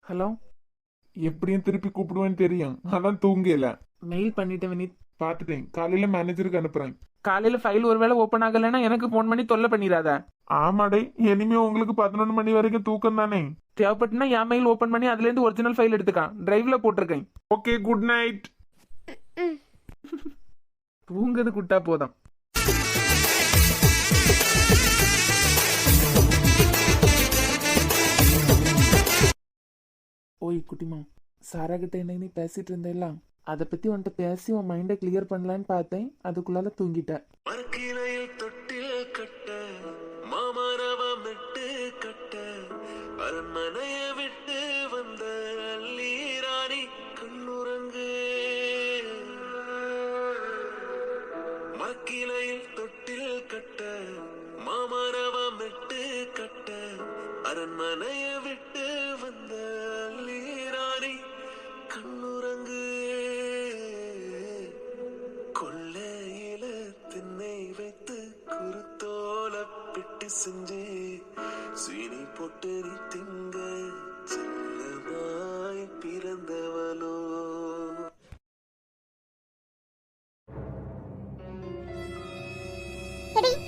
ஹலோ, எப்படியும் திருப்பி கூப்பிடுவேன்னு தெரியும், அதான் தூங்கல. மெயில் பண்ணிட்டேன் வினித், பாத்துட்டேன். காலையில மேனேஜருக்கு அனுப்புறேன். காலையில ஃபைல் ஒருவேளை ஓபன் ஆகலைன்னா எனக்கு போன் பண்ணி தொல்லை பண்ணிடாத. ஆமாடே, இனிமே உங்களுக்கு 11 மணி வரைக்கும் தூக்கம் தானே. தேவைப்பட்டுனா என் மெயில் ஓபன் பண்ணி அதுல இருந்து ஒரிஜினல் ஃபைல் எடுத்துக்கான். டிரைவ்ல போட்டிருக்கேன். Okay, good night. தூங்குறது குட்டா போதும். ஓய் குட்டிமா, சாரா கிட்ட என்ன நீ பேசிட்டு இருந்தேலாம், அதை பத்தி உன்கிட்ட பேசி உன் மைண்டை கிளியர் பண்ணலான்னு பார்த்தேன். அதுக்குள்ளால தூங்கிட்டேன். மரக்கிளையில் தொட்டில் கட்ட, மாமரவம் விட்டு கட்ட, அரண்மனைய விட்டு வந்த அல்லீராணி கண்ணுறங்கு. மரக்கிளையில் தொட்டில் கட்ட, மாமரவம் விட்டு கட்ட, அரண்மனைய விட்டு வந்த அல்லீராணி கண்ணுறங்கு. கொள்ளையில திண்ணை வைத்து குருத்தோல பிட்டு செஞ்சு சீனி போட்டு நீ திங்க செல்லமாய் பிறந்தவளோ.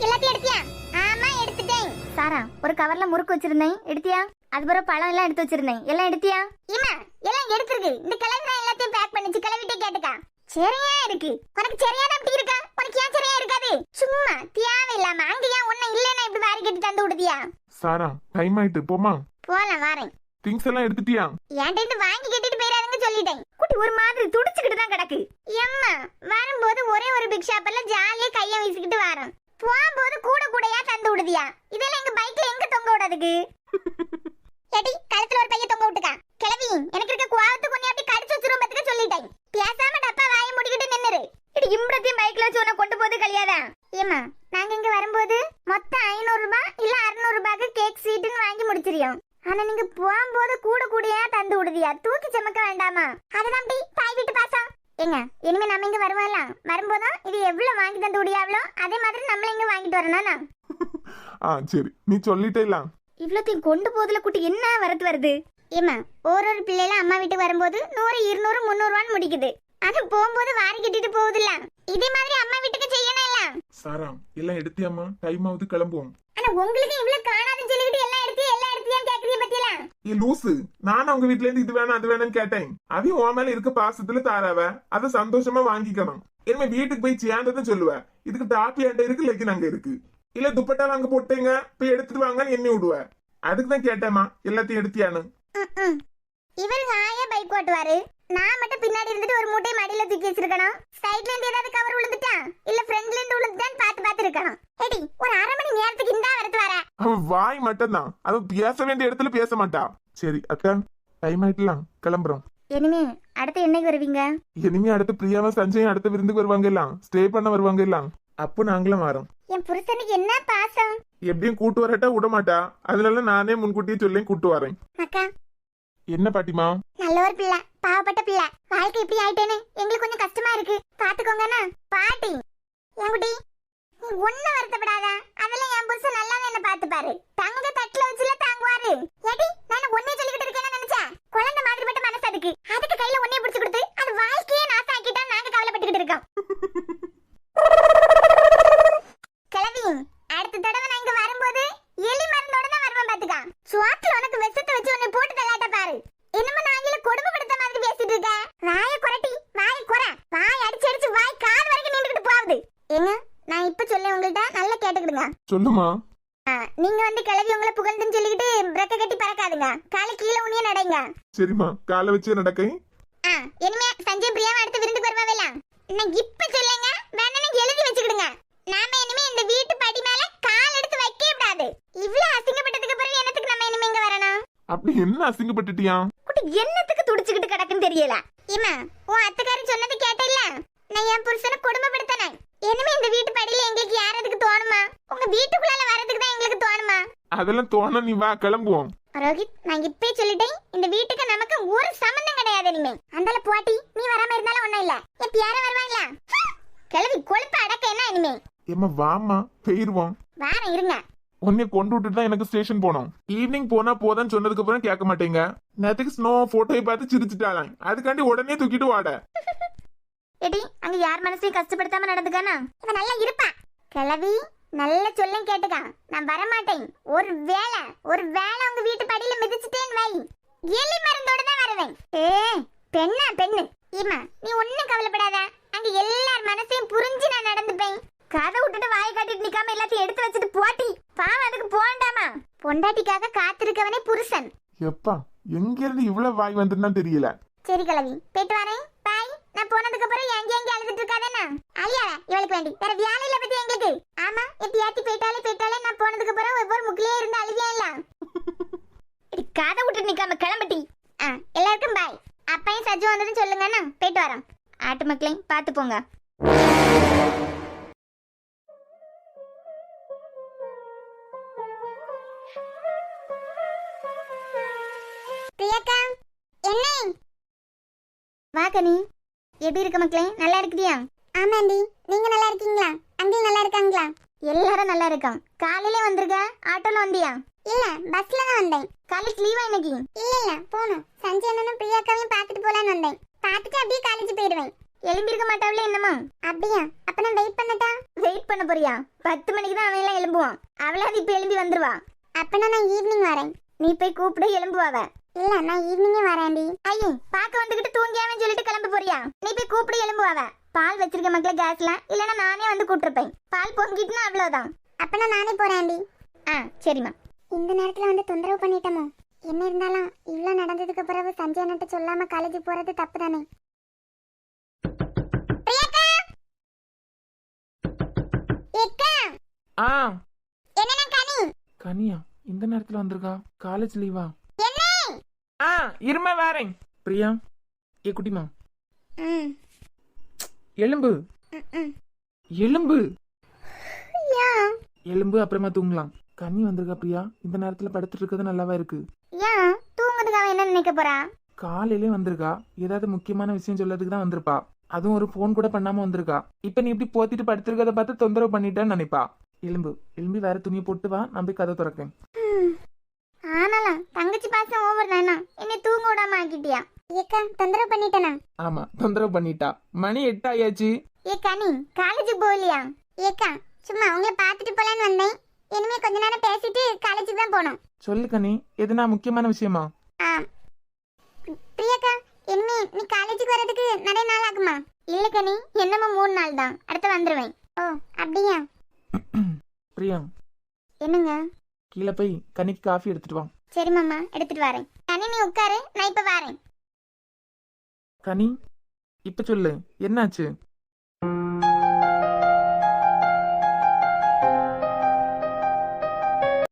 எல்லாத்தையும் எடுத்தியா? ஆமா, எடுத்துட்டேன். சாரா, ஒரு கவர்ல முறுக்கு வச்சிருந்தேன், எடுத்தியா? அதுபோல பழம் எல்லாம் எடுத்து வச்சிருந்தேன், எல்லாம் எடுத்தியா? இம்மா, எல்லாம் எடுத்துருக்கு. இந்த கிளவி தான் எல்லாத்தையும் பேக் பண்ணிச்சு. கிளவிட்டே கேட்டுக்கா. சரியா இருக்கு. உனக்கு சரியாதான் அப்படி இருக்கா? உனக்கு ஏன் சரியா இருக்காது? சும்மா தேவையில்லாம அங்க ஏன் ஒன்னும் இல்லைன்னா இப்படி வாரி கட்டி தந்து விடுதியா? சாரா, டைம் ஆயிட்டு, போமா? போலாம், வாரேன். திங்ஸ் எல்லாம் எடுத்துட்டியா? என்கிட்ட இருந்து வாங்கி கட்டிட்டு போயிடாதுன்னு சொல்லிட்டேன். குட்டி ஒரு மாதிரி துடிச்சுக்கிட்டு தான் கிடக்கு. எம்மா, வரும்போது ஒரே ஒரு பிக் ஷாப்ல ஜாலியா கைய வீசிக்கிட்டு வரோம். போகும்போது கூட கூடையா தந்து விடுதியா? இதெல்லாம் எங்க பைக்ல எங்க தொங்க விடாதுக்கு? ஏடி, கழுத்துல ஒரு பைய தொங்க விட்டுக்கா. கிளவி, எனக்கு இருக்க கோவத்துக்கு ஒண்ணே அப்படி கடிச்சு வச்சிரும் பத்துக்க சொல்லிட்டேன். பேசாம டப்பா வாயை மூடிக்கிட்டு நின்னுரு. இடி, இம்பளத்தையும் பைக்ல வச்சு உன்னை கொண்டு போது கல்யாதா ஏமா நாங்க இங்க வரும்போது மொத்தம் 500 ரூபாய் இல்ல 600 ரூபாய்க்கு கேக் ஸ்வீட்னு வாங்கி முடிச்சிரியோம். ஆனா நீங்க போகும்போது கூட கூடயா தந்து விடுதியா? தூக்கி சுமக்க வேண்டாமா? அதுதான் தாய் வீட்டு பாசம். ஏங்க இனிமே நம்ம இங்க வருவோம்ல, வரும்போதும் இது எவ்வளவு வாங்கி தந்து விடியாவளோ அதே மாதிரி நம்மள இங்க வாங்கிட்டு வரணும். சரி நீ சொல்லிட்டேலாம். இவ்வளோத்தையும் கொண்டு போதுல குட்டி என்ன வரது வருது? ஏமா ஒரு பிள்ளைல அம்மா வீட்டுக்கு வரும்போது 100 200 300 முடிக்குது. அது போகும்போது வாரி கட்டிட்டு போகுதுல்ல, இதே மாதிரி அம்மா வீட்டுக்கு செய்யணும் இல்ல? சாரா எல்லாம் எடுத்தியாமா? டைம் ஆகுது, கிளம்புவோம். ஆனா உங்களுக்கு இவ்வளவு காணாதுன்னு சொல்லிட்டு எல்லாம் எடுத்தியான்னு கேக்குறீங்க பத்தியல? ஏ லூசு, நானும் அவங்க வீட்ல இருந்து இது வேணும் அது வேணும்னு கேட்டேன். அதையும் உன் மேல இருக்க பாசத்துல தாராவ, அதை சந்தோஷமா வாங்கிக்கணும். இனிமே வீட்டுக்கு போய் சேர்ந்ததுன்னு சொல்லுவேன். இதுக்கு டாப்பி அண்டை இருக்கு, லெக்கின் அங்க இருக்கு. இல்ல துப்பட்டா அங்க போட்டீங்க போய் எடுத்துட்டு வாங்கன்னு எண்ணி விடுவேன். அதுக்கு தான் கேட்டேமா எல்லாத்தையும் எடுத்தியானு. இவர் ஹாயா பைக் ஓட்டுவாரு, நான் மட்டும் பின்னாடி இருந்துட்டு ஒரு மூட்டை மடியில தூக்கி வச்சிருக்கணும். சைடுல இருந்து ஏதாவது கவர் விழுந்துட்டா இல்ல ஃப்ரண்ட்ல இருந்து விழுந்துட்டான்னு பார்த்து இருக்கணும். ஏடி ஒரு 1/2 மணி நேரத்துக்கு இந்த வரது வர. அவ வாய் மட்டும் தான், அவ பேச வேண்டிய இடத்துல பேச மாட்டா. சரி அக்கா டைம் ஆயிட்டுலாம், கிளம்புறோம். இனிமே அடுத்து என்னைக்கு வருவீங்க? இனிமே அடுத்து பிரியாவும் சஞ்சயும் அடுத்த விருந்துக்கு வருவாங்க எல்லாம், ஸ்டே பண்ண வருவாங்க எல்லாம். அப்போ நாங்களும் வரோம். என் புருஷனுக்கு என்ன பாசம்! எப்படியும் கூட்டு வரட்டா விட மாட்டா, அதனால நானே முன்கூட்டியே சொல்லி கூட்டு வரேன். அக்கா என்ன பாட்டிமா? நல்ல ஒரு பிள்ளை, பாவப்பட்ட பிள்ளை. வாழ்க்கை இப்படி ஆயிட்டேன்னு எங்களுக்கு கொஞ்சம் கஷ்டமா இருக்கு, பாத்துக்கோங்கண்ணா. பாட்டி என் குட்டி நீ ஒன்னும் வருத்தப்படாத, அதெல்லாம் என் புருஷன் நல்லா என்ன பாத்துப்பாரு. தங்க தட்டுல வச்சுல தாங்குவாரு. ஏடி நான் ஒன்னே சொல்லிக்கிட்டு இருக்கேன்னு நினைச்சேன். குழந்தை மாதிரி மட்டும் மனசு அதுக்கு கையில ஒன்னே பிடிச்சு கொடுத்து அது வாழ்க்கையே நாசம் ஆக்கிட்டா நாங்க கவலைப்பட்டுக்கிட்டு இருக்கோம். கிளவி அடுத்த தடவை நான் இங்க வரும்போது எலி மருந்தோட தான் வருவேன் பாத்துக்கா. சுவாத்துல உனக்கு விஷத்தை வச்சு உன்னை போட்டு தள்ளாட்ட பாரு. என்னமோ நாங்கள கொடுமைப்படுத்த மாதிரி பேசிட்டு இருக்க. வாயை குரட்டி வாயை குற, வாய் அடிச்சு வாய் கால் வரைக்கும் நீண்டுகிட்டு போகுது. ஏங்க நான் இப்ப சொல்ல உங்கள்ட்ட நல்லா கேட்டுக்கிடுங்க. சொல்லுமா. நீங்க வந்து கிளவி உங்களை புகழ்ந்துன்னு சொல்லிக்கிட்டு பிரக்க கட்டி பறக்காதுங்க, காலை கீழே உனிய நடங்க. சரிம்மா, காலை வச்சு நடக்கை. இனிமே சஞ்சய் பிரியாவை அடுத்து விருந்துக்கு வருவாவேல, நான் இப்ப சொல்லுங்க வேணா எழுதி வச்சுக்கிடுங்க. நாம இனிமே இந்த வீட்டு படி மேல கால் எடுத்து வைக்கவே கூடாது. இவ்வளவு அசிங்கப்பட்டதுக்கு பிறகு என்னத்துக்கு நம்ம இனிமே இங்க வரணும்? அப்படி என்ன அசிங்கப்பட்டுட்டியா? குட்டி என்னத்துக்கு துடிச்சுக்கிட்டு கிடக்குன்னு தெரியல. ஏமா உன் அத்தைக்காரி சொன்னது கேட்டேல்ல, நான் என் புருஷனை கொடுமைப்படுத்தனேன். இனிமே இந்த வீட்டு படியில எங்களுக்கு யாரதுக்கு தோணுமா? உங்க வீட்டுக்குள்ளால வரதுக்கு தான் எங்களுக்கு தோணுமா? அதெல்லாம் தோண, நீ வா கிளம்புவோம். ரோஹித் நான் இப்பே சொல்லிட்டேன், இந்த வீட்டுக்கு நமக்கு ஒரு சம்பந்தம் கிடையாது இனிமே. அந்தால போட்டி நீ வராம இருந்தாலும் ஒண்ணும் இல்ல, எப்ப யாரும் வருவாங்களா? கிளவி கொழுப்பு அடக்க என்ன இனிமே? ஏமா வாமா போயிருவோம். வாரம் இருங்க. உன்னை கொண்டு விட்டுட்டு தான் எனக்கு ஸ்டேஷன் போனோம். ஈவினிங் போனா போதான்னு சொன்னதுக்கு அப்புறம் கேட்க மாட்டேங்க. நேத்துக்கு ஸ்னோ போட்டோயை பார்த்து சிரிச்சுட்டாலாம், அதுக்காண்டி உடனே தூக்கிட்டு வாட. ஏடி அங்க யார் மனசையும் கஷ்டப்படுத்தாம நடந்துக்கானா? இவ நல்லா இருப்பா. கிளவி நல்ல சொல்லும் கேட்டுக்கா, நான் வரமாட்டேன். ஒரு வேளை உங்க வீட்டு படியில மிதிச்சுட்டேன்னு வை, எலி மருந்தோட தான் வருவேன். பெண்ணா பெண்ணு. ஈமா நீ ஒன்னும் கவலைப்படாத, அங்க எல்லார் மனசையும் புரிஞ்சு நான் நடந்துப்பேன். கதை விட்டுட்டு வாயை காட்டிட்டு நிக்காம எல்லாத்தையும் எடுத்து வச்சுட்டு போட்டி பாவம், அதுக்கு போண்டாமா? பொண்டாட்டிக்காக காத்திருக்கவனே புருஷன். எப்பா எங்க இருந்து இவ்வளவு வாய் வந்துன்னா தெரியல. சரி கிளவி போயிட்டு வரேன், பாய். நான் போனதுக்கு அப்புறம் எங்க அழுதுட்டு இருக்காதேன்னா அழியா இவளுக்கு வேண்டி வேற வேலையில பத்தி எங்களுக்கு. ஆமா எப்பயாத்தி போயிட்டாலே நான் போனதுக்கு அப்புறம் ஒவ்வொரு முக்கிலே இருந்து அழுவியா இல்ல. கதை விட்டு நிக்காம கிளம்பட்டி. எல்லாருக்கும் பாய். அப்பையும் சஜ்ஜு வந்ததுன்னு சொல்லுங்கண்ணா, போயிட்டு வரோம். ஆட்டு மக்களையும் பார்த்து போங்க. பிரியாக்கா என்ன வா கனி, எப்படி இருக்க மக்களே? நல்லா இருக்குதியா? ஆமாண்டி, நீங்க நல்லா இருக்கீங்களா? அங்கிள் நல்லா இருக்காங்களா? எல்லாரும் நல்லா இருக்கோம். காலையில வந்திருக்க, ஆட்டோல வந்தியா? இல்ல பஸ்ல தான் வந்தேன். காலேஜ் லீவா இன்னைக்கு? இல்ல போணும். சஞ்சய் அண்ணனும் பிரியாக்காவையும் பார்த்துட்டு போலான்னு வந்தேன். பார்த்துட்டு அப்படியே காலேஜ் போயிடுவேன். எழும்பி இருக்க மாட்டாவில என்னமா? அப்படியா? அப்ப நான் வெயிட் பண்ணட்டா? வெயிட் பண்ண போறியா? 10 மணிக்கு தான் அவன் எல்லாம் எழும்புவான். அவளாவது இப்ப எழும்பி வந்துருவா. அப்பனா நான் ஈவினிங் வரேன். நீ போய் கூப்பிடு, எழும்புவாவ. இல்ல நான் ஈவினிங்கே வரேன்டி. ஐயோ பாக்க வந்துகிட்டு தூங்கியாவன்னு சொல்லிட்டு கிளம்ப போறியா? நீ போய் கூப்பிடு, எழும்புவாவ. பால் வச்சிருக்க மக்களே கேஸ்ல, இல்லனா நானே வந்து கூப்பிட்டுருப்பேன். பால் பொங்கிட்டுனா அவ்வளவுதான். அப்பனா நானே போறேன்டி. சரிம்மா. இந்த நேரத்துல வந்து தொந்தரவு பண்ணிட்டோமோ? என்ன இருந்தாலும் இவ்வளவு நடந்ததுக்கு பிறகு சஞ்சய் அண்ணன்ட்ட சொல்லாம காலேஜ் போறது தப்பு தானே? என்னன்னா கனி? கனியா இந்த நேரத்துல வந்திருக்கா? காலேஜ் லீவா? இருமை வாரேன். பிரியா ஏ குட்டிமா எலும்பு. ம். எலும்பு ஏன் எலும்பு அப்புறமா தூங்கலாம். கனி வந்திருக்கா பிரியா? இந்த நேரத்துல படுத்துட்டு இருக்கிறது நல்லாவா இருக்கு? ஏன் தூங்குறதுக்கு அவன் என்ன நினைக்க போறா? காலையிலே வந்திருக்கா, ஏதாவது முக்கியமான விஷயம் சொல்லறதுக்கு தான் வந்திருப்பா. அதுவும் ஒரு ஃபோன் கூட பண்ணாம வந்திருக்கா. இப்ப நீ இப்படி போத்திட்டு படுத்திருக்கத பார்த்து தொந்தரவு பண்ணிட்டேன்னு நினைப்பா. எலும்பு எலும்பி வேற துணியை போட்டு வா, நான் போய் கதை திறக்கேன். ஆனாலும் தங்கச்சி பாசம் ஓவர் தானா? என்னை தூங்க விடாம ஆக்கிட்டியா? ஏக்கா தொந்தரவு பண்ணிட்டேனா? ஆமா, தொந்தரவு பண்ணிட்டா. மணி 8 ஆயாச்சு. ஏக்கா நீ காலேஜுக்கு போகலையா? ஏக்கா சும்மா உங்களை பார்த்துட்டு போலான்னு வந்தேன். இனிமே கொஞ்ச நேரம் பேசிட்டு காலேஜுக்கு தான் போகணும். சொல்லு கனி, எதுனா முக்கியமான விஷயமா? ஆ பிரியாக்கா, இனிமே நீ காலேஜுக்கு வர்றதுக்கு நிறைய நாள் ஆகுமா? இல்ல கனி, என்னமோ 3 நாள் தான், அடுத்து வந்துருவேன். ஓ அப்படியா? பிரியா, என்னங்க? கீழே போய் கனிக்கு காஃபி எடுத்துட்டு வா. சரி மாமா, எடுத்துட்டு வரேன். கனி நீ உட்காரு, நான் இப்ப வரேன். கனி, இப்ப சொல்லு, என்னாச்சு?